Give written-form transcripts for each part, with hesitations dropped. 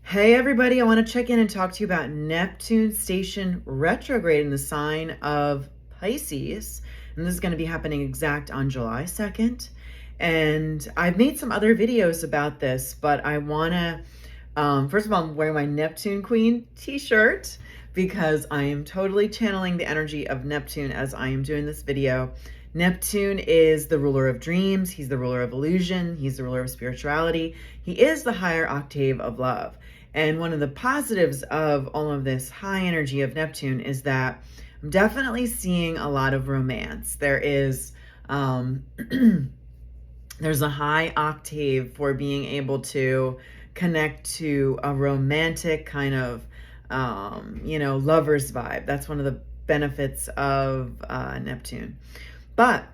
Hey everybody, I want to check in and talk to you about Neptune station retrograde in the sign of Pisces. And this is going to be happening exact on July 2nd. And I've made some other videos about this, but I want to, first of all, I'm wearing my Neptune Queen t-shirt because I am totally channeling the energy of Neptune as I am doing this video. Neptune is the ruler of dreams. He's the ruler of illusion. He's the ruler of spirituality. He is the higher octave of love. And one of the positives of all of this high energy of Neptune is that I'm definitely seeing a lot of romance. There is, there's a high octave for being able to connect to a romantic kind of, lover's vibe. That's one of the benefits of Neptune. But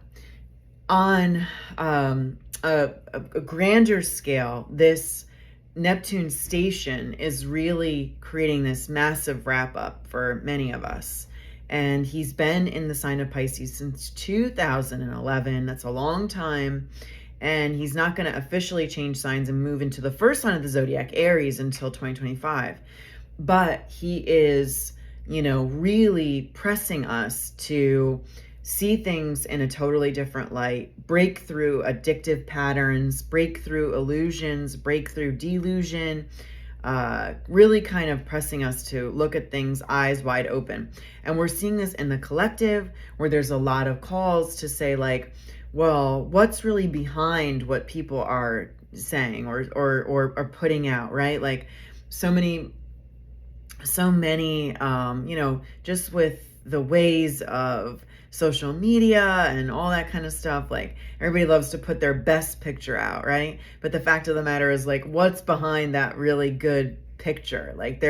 on a grander scale, this Neptune station is really creating this massive wrap up for many of us. And he's been in the sign of Pisces since 2011. That's a long time. And he's not going to officially change signs and move into the first sign of the zodiac, Aries, until 2025. But he is, really pressing us to see things in a totally different light, break through addictive patterns, break through illusions, break through delusion, really kind of pressing us to look at things eyes wide open. And we're seeing this in the collective where there's a lot of calls to say like, well, what's really behind what people are saying or putting out, right? Like so many, just with the ways of social media and all that kind of stuff, like everybody loves to put their best picture out, right? But the fact of the matter is like, what's behind that really good picture? Like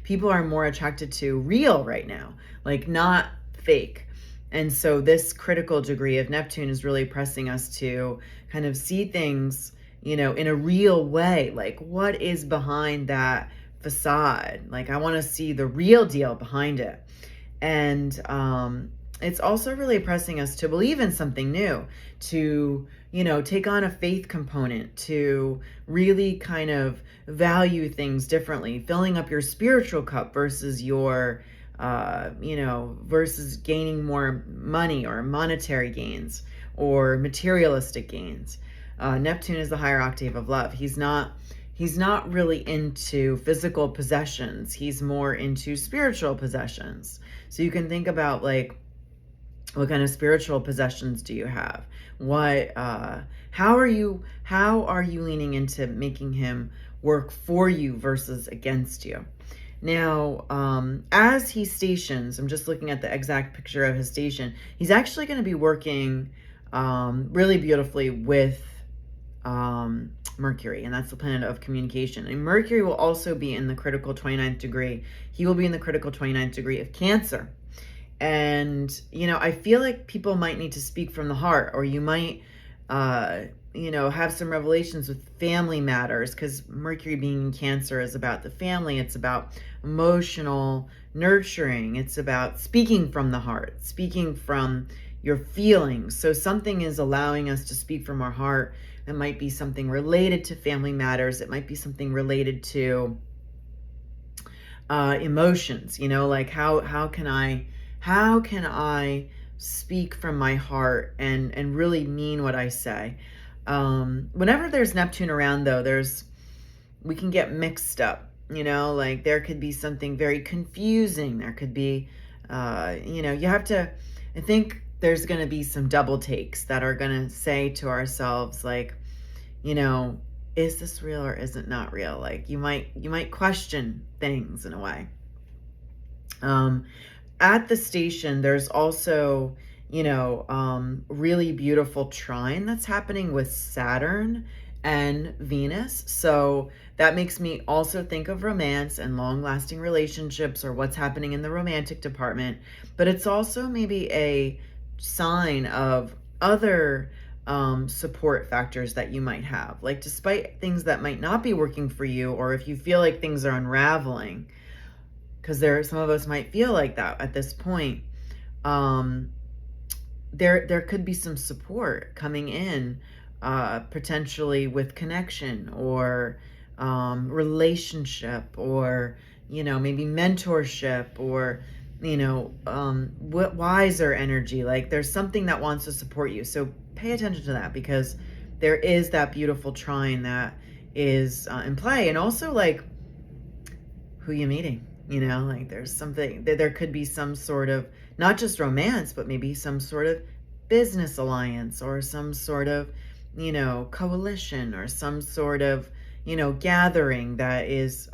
people are more attracted to real right now, like not fake. And so this critical degree of Neptune is really pressing us to kind of see things, in a real way. Like what is behind that facade? Like I want to see the real deal behind it. And it's also really pressing us to believe in something new, to, take on a faith component, to really kind of value things differently, filling up your spiritual cup versus your, versus gaining more money or monetary gains or materialistic gains. Neptune is the higher octave of love. He's not really into physical possessions. He's more into spiritual possessions. So you can think about like, what kind of spiritual possessions do you have? How are you leaning into making him work for you versus against you? Now, as he stations, I'm just looking at the exact picture of his station. He's actually going to be working really beautifully with Mercury, and that's the planet of communication. And Mercury will also be in the critical 29th degree. He will be in the critical 29th degree of Cancer. And, I feel like people might need to speak from the heart, or you might, have some revelations with family matters, because Mercury being in Cancer is about the family. It's about emotional nurturing. It's about speaking from the heart, speaking from your feelings. So something is allowing us to speak from our heart. It might be something related to family matters. It might be something related to emotions, like how can I speak from my heart and really mean what I say? Whenever there's Neptune around though, we can get mixed up, like there could be something very confusing. There could be, you have to, I think there's going to be some double takes that are going to say to ourselves, like, is this real or is it not real? Like you might question things in a way. At the station, there's also, really beautiful trine that's happening with Saturn and Venus. So that makes me also think of romance and long-lasting relationships, or what's happening in the romantic department. But it's also maybe a sign of other support factors that you might have. Like despite things that might not be working for you, or if you feel like things are unraveling, because some of us might feel like that at this point, there could be some support coming in, potentially with connection, or relationship, or, maybe mentorship, or, wiser energy. Like there's something that wants to support you. So pay attention to that, because there is that beautiful trine that is in play. And also, like, who you meeting, like there's something, there could be some sort of, not just romance, but maybe some sort of business alliance, or some sort of, coalition, or some sort of, gathering that is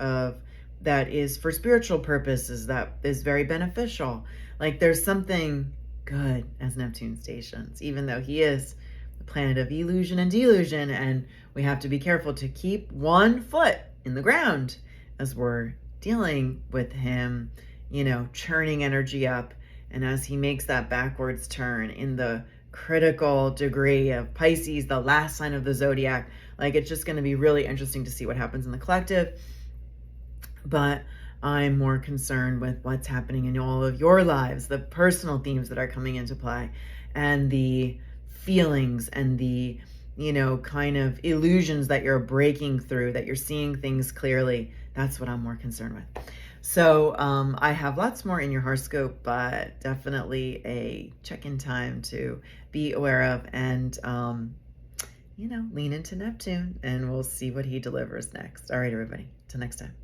for spiritual purposes, that is very beneficial. Like there's something good as Neptune stations, even though he is the planet of illusion and delusion, and we have to be careful to keep one foot in the ground as we're dealing with him, churning energy up. And as he makes that backwards turn in the critical degree of Pisces, the last sign of the zodiac, like it's just going to be really interesting to see what happens in the collective. But I'm more concerned with what's happening in all of your lives, the personal themes that are coming into play, and the feelings, and the, kind of illusions that you're breaking through, that you're seeing things clearly. That's what I'm more concerned with. So I have lots more in your horoscope, but definitely a check-in time to be aware of, and, lean into Neptune, and we'll see what he delivers next. All right, everybody. Till next time.